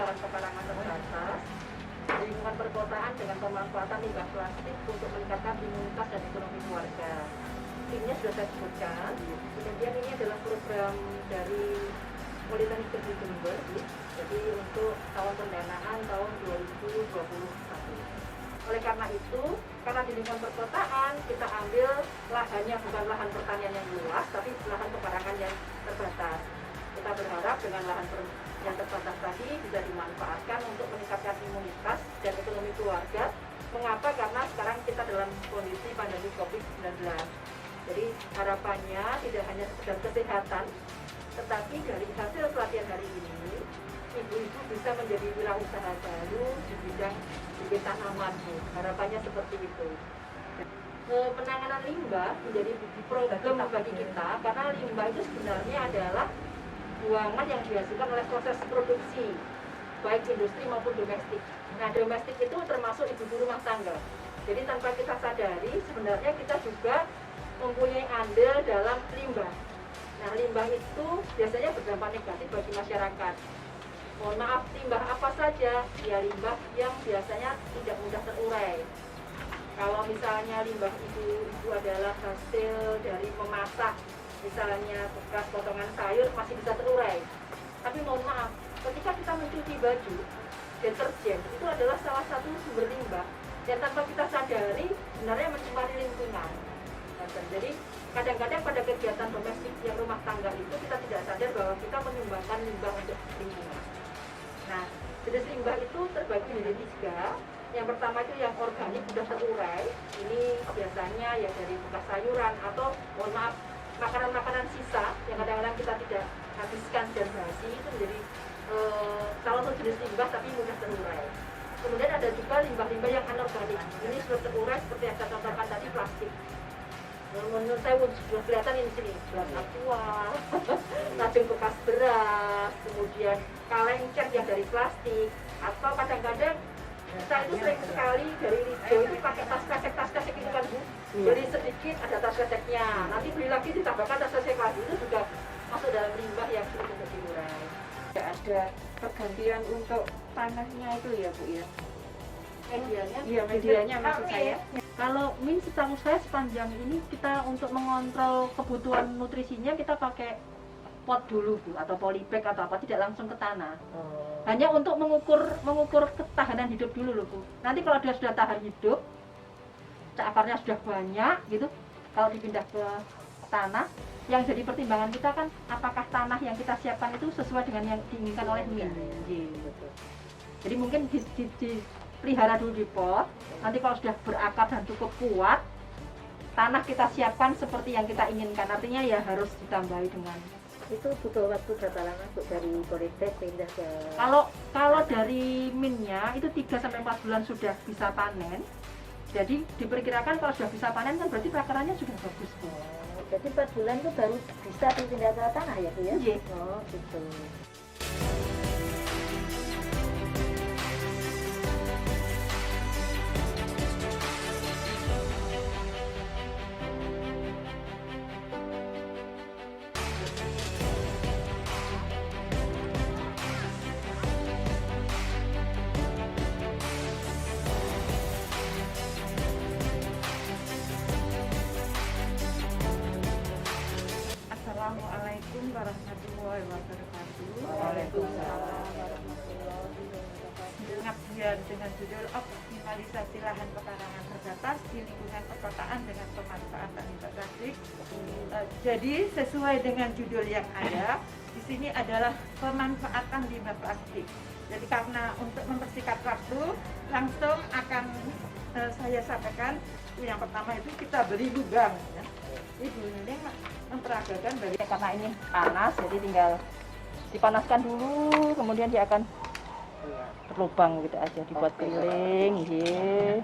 Lahan pekarangan terbatas di lingkungan perkotaan dengan pemanfaatan limbah plastik untuk meningkatkan imunitas dan ekonomi keluarga. Timnya sudah saya sebutkan. Kemudian ini adalah program dari Politeknik Negeri Jember, jadi untuk tahun pendanaan tahun 2021. Oleh karena itu, karena di lingkungan perkotaan kita ambil lahannya bukan lahan pertanian yang luas, tapi lahan pekarangan yang terbatas. Kita berharap dengan lahan yang terbatas tadi bisa dimanfaatkan untuk meningkatkan imunitas dan ekonomi keluarga. Mengapa? Karena sekarang kita dalam kondisi pandemi COVID-19. Jadi harapannya tidak hanya sekedar kesehatan, tetapi dari hasil pelatihan hari ini, ibu-ibu bisa menjadi wirausaha baru di bidang bibit tanaman. Harapannya seperti itu. Penanganan limbah menjadi problem bagi kita, karena limbah itu sebenarnya adalah buangan yang dihasilkan oleh proses produksi, baik industri maupun domestik. Nah, domestik itu termasuk ibu rumah tangga. Jadi tanpa kita sadari, sebenarnya kita juga mempunyai andil dalam limbah. Nah, limbah itu biasanya berdampak negatif bagi masyarakat. Mohon maaf, limbah apa saja? Ya, limbah yang biasanya tidak mudah terurai. Kalau misalnya limbah itu adalah hasil dari memasak, misalnya bekas potongan sayur masih bisa terurai. Tapi mohon maaf, ketika kita mencuci baju, deterjen itu adalah salah satu sumber limbah yang tanpa kita sadari sebenarnya mencemari lingkungan. Jadi kadang-kadang pada kegiatan domestik yang rumah tangga itu kita tidak sadar bahwa kita menyumbangkan limbah untuk lingkungan. Nah, jenis limbah itu terbagi menjadi 3. Yang pertama itu yang organik sudah terurai. Ini biasanya ya dari bekas sayuran atau mohon maaf makanan-makanan sisa yang kadang-kadang kita tidak habiskan dan basi, itu menjadi salah satu jenis limbah tapi mudah terurai. Kemudian ada juga limbah-limbah yang anorganik. Ini sudah terurai seperti yang saya contohkan tadi, plastik. Menurut saya sudah kelihatan ini sini, gelas aqua, racun bekas beras, kemudian kaleng cat yang dari plastik, atau kadang-kadang kita itu sering sekali dari Lijo itu pakai tas kresek itu kan Bu. Beli sedikit ada tas kreseknya, nanti beli lagi ditambahkan tas kresek lagi, itu juga masuk dalam limbah yang sulit untuk diurai. Ada pergantian untuk tanahnya itu ya Bu ya? Medianya? Iya, medianya maksud saya. Kalau min setahu saya sepanjang ini kita untuk mengontrol kebutuhan nutrisinya kita pakai pot dulu Bu, atau polybag atau apa, tidak langsung ke tanah. Hanya untuk mengukur ketahanan hidup dulu loh Bu. Nanti kalau dia sudah tahan hidup, akarnya sudah banyak gitu, kalau dipindah ke tanah, yang jadi pertimbangan kita kan apakah tanah yang kita siapkan itu sesuai dengan yang diinginkan oleh min. Jadi mungkin dipelihara dulu di pot, nanti kalau sudah berakar dan cukup kuat, tanah kita siapkan seperti yang kita inginkan. Artinya ya harus ditambahi dengan. Itu butuh waktu berapa lama Bu dari polybag pindah ke? Kalau dari minnya itu 3-4 bulan sudah bisa panen. Jadi diperkirakan kalau sudah bisa panen kan berarti perakarannya sudah bagus Bu. Jadi 4 bulan itu baru bisa dipindah ke tanah ya Bu ya? Iya. Oh gitu. Assalamualaikum warahmatullahi wabarakatuh. Waalaikumsalam warahmatullahi wabarakatuh. Pengabdian dengan judul optimalisasi lahan pekarangan terbatas di lingkungan perkotaan dengan pemanfaatan limbah plastik. Jadi sesuai dengan judul yang ada, di sini adalah pemanfaatan limbah plastik. Jadi karena untuk mempersingkat waktu, langsung akan saya sampaikan. Yang pertama itu kita beri lubang. Ya. Ibu ini memperagakan bagi Karena ini panas, jadi tinggal dipanaskan dulu, kemudian dia akan Iya. berlubang gitu aja, dibuat keliling, nggih.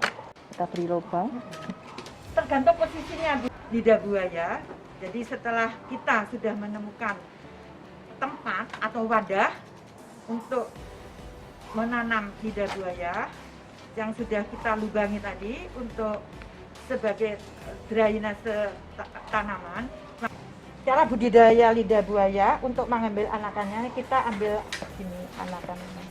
Kita beri lubang. Tergantung posisinya lidah buaya. Jadi setelah kita sudah menemukan tempat atau wadah untuk menanam lidah buaya yang sudah kita lubangi tadi untuk sebagai drainase tanaman. Cara budidaya lidah buaya untuk mengambil anakannya, kita ambil ini anakannya.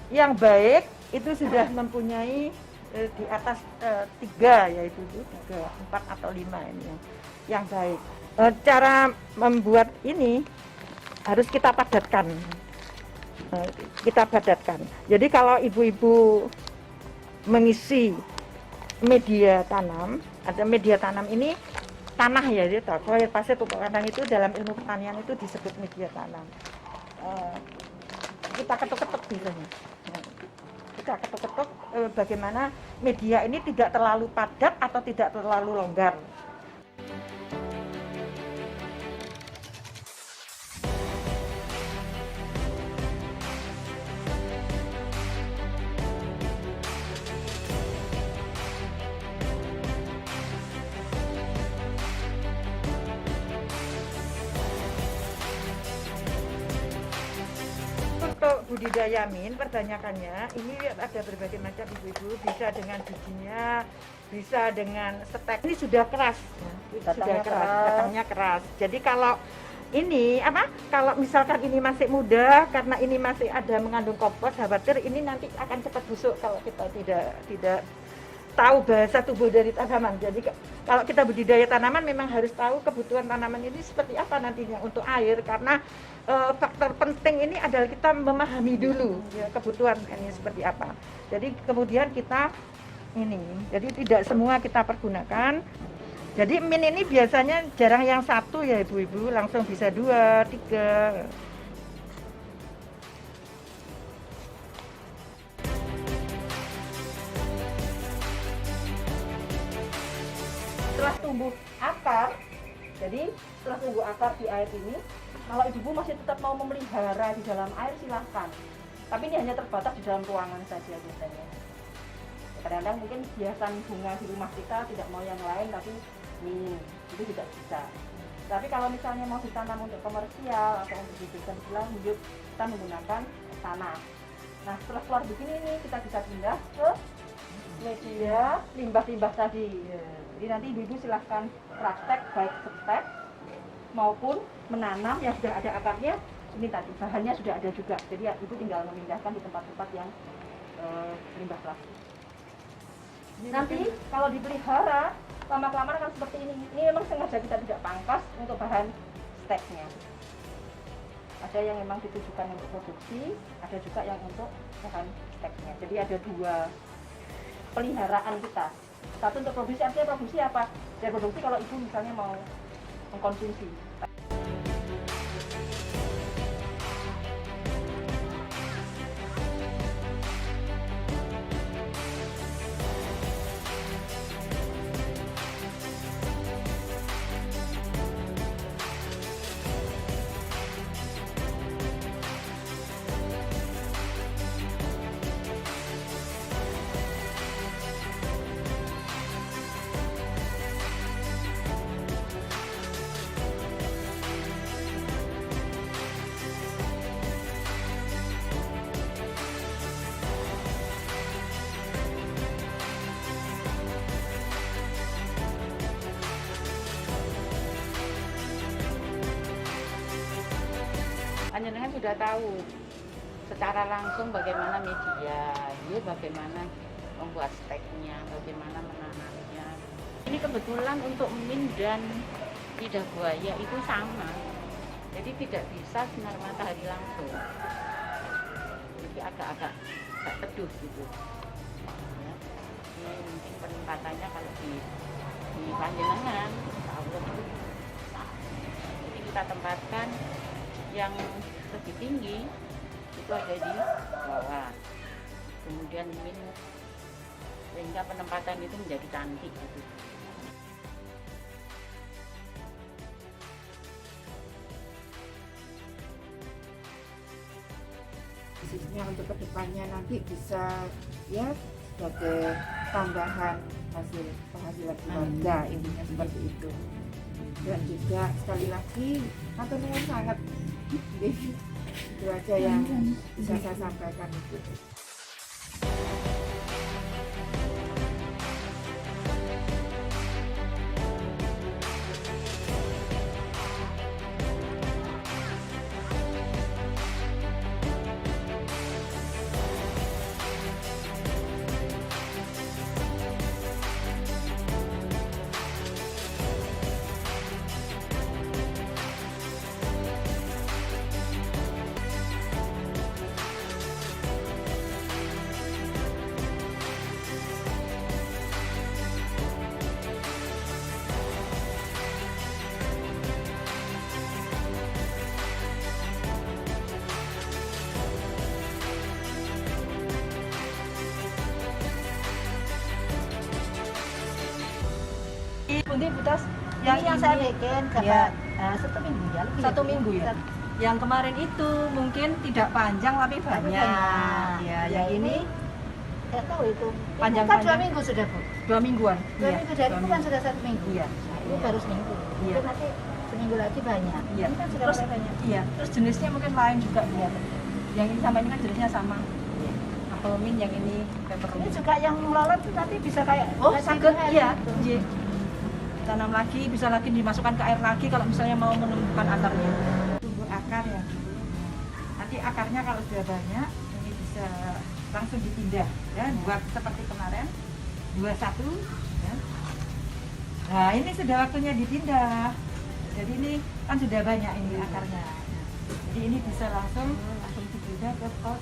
Yang baik itu sudah mempunyai di atas 3, yaitu 3, 4 atau 5 ini yang baik. Cara membuat ini harus kita padatkan. Kita padatkan. Jadi kalau ibu-ibu mengisi media tanam, ada media tanam ini tanah ya, soil pasir pupuk kandang itu dalam ilmu pertanian itu disebut media tanam. Kita ketuk-ketuk biasanya. Kita ketuk-ketuk bagaimana media ini tidak terlalu padat atau tidak terlalu longgar. Untuk budidaya min, perbanyakannya ini ada berbagai macam ibu-ibu, bisa dengan bijinya, bisa dengan stek. Ini sudah keras, batangnya keras. Jadi kalau ini kalau misalkan ini masih muda, karena ini masih ada mengandung kompos, khawatir ini nanti akan cepat busuk kalau kita tidak tahu bahasa tubuh dari tanaman. Jadi kalau kita budidaya tanaman memang harus tahu kebutuhan tanaman ini seperti apa nantinya untuk air, karena faktor penting ini adalah kita memahami dulu ya, kebutuhan ini seperti apa. Jadi kemudian kita jadi tidak semua kita pergunakan. Jadi min ini biasanya jarang yang 1 ya ibu-ibu, langsung bisa 2, 3. Setelah tumbuh akar, jadi setelah tumbuh akar di air ini, kalau ibu masih tetap mau memelihara di dalam air silahkan. Tapi ini hanya terbatas di dalam ruangan saja biasanya. Kadang-kadang mungkin hiasan bunga di rumah kita tidak mau yang lain, tapi ini itu tidak bisa. Tapi kalau misalnya mau ditanam untuk komersial atau untuk dibikin berlanjut, kita menggunakan tanah. Nah setelah keluar begini nih, kita bisa pindah ke media limbah-limbah tadi. Jadi nanti ibu-ibu silahkan praktek baik stek maupun menanam yang sudah ada akarnya. Ini tadi bahannya sudah ada juga, jadi ibu tinggal memindahkan di tempat-tempat yang limbah plastik. Nanti kalau dipelihara lama-kelamaan akan seperti ini. Ini memang sengaja kita tidak pangkas untuk bahan steknya. Ada yang memang ditujukan untuk produksi, ada juga yang untuk bahan steknya. Jadi ada 2 peliharaan kita. Satu untuk produksi, artinya produksi apa? Ya produksi kalau ibu misalnya mau mengkonsumsi. Panjenengan sudah tahu secara langsung bagaimana media, ya, bagaimana membuat steknya, bagaimana menanamnya. Ini kebetulan untuk min dan lidah buaya itu sama, jadi tidak bisa sinar matahari langsung, jadi agak teduh gitu. Ya. Ini mungkin penempatannya kalau di panjenengan, Allah itu jadi kita tempatkan yang lebih tinggi itu ada di bawah, kemudian min sehingga penempatan itu menjadi cantik gitu. persisnya untuk kedepannya nanti bisa ya sebagai tambahan hasil penghasilan keluarga, intinya seperti itu. Dan juga sekali lagi matur nuwun sangat. Itu aja yang bisa saya sampaikan itu. Bunti Butas Yang ini yang saya bikin ya, dapat 1 minggu ya. lebih 1 dari minggu ya. Yang kemarin itu mungkin tidak panjang tapi banyak. banyak. Ya, yang ini Nggak tahu itu. Panjang-panjang. Ini kan 2 minggu sudah, Bu. 2 mingguan. 2 minggu dari 2 itu kan sudah 1 minggu. Iya. Nah, ini baru seminggu. Iya. Itu nanti seminggu lagi banyak. Iya. Ini kan sudah Terus mulai banyak. iya, terus jenisnya mungkin lain juga ya. Yang ini sama ini kan jenisnya sama. Apple mint, yang ini peppermint. Ini juga yang melolot itu nanti bisa kayak Oh, kayak sakit satu iya. gitu. Iya. Tanam lagi, bisa lagi dimasukkan ke air lagi kalau misalnya mau menumbuhkan akarnya. Tumbuh akar ya. Nanti akarnya kalau sudah banyak ini bisa langsung dipindah ya, buat seperti kemarin 21 ya. Nah, ini sudah waktunya dipindah. Jadi ini kan sudah banyak ini akarnya. Jadi ini bisa langsung dipindah ke pot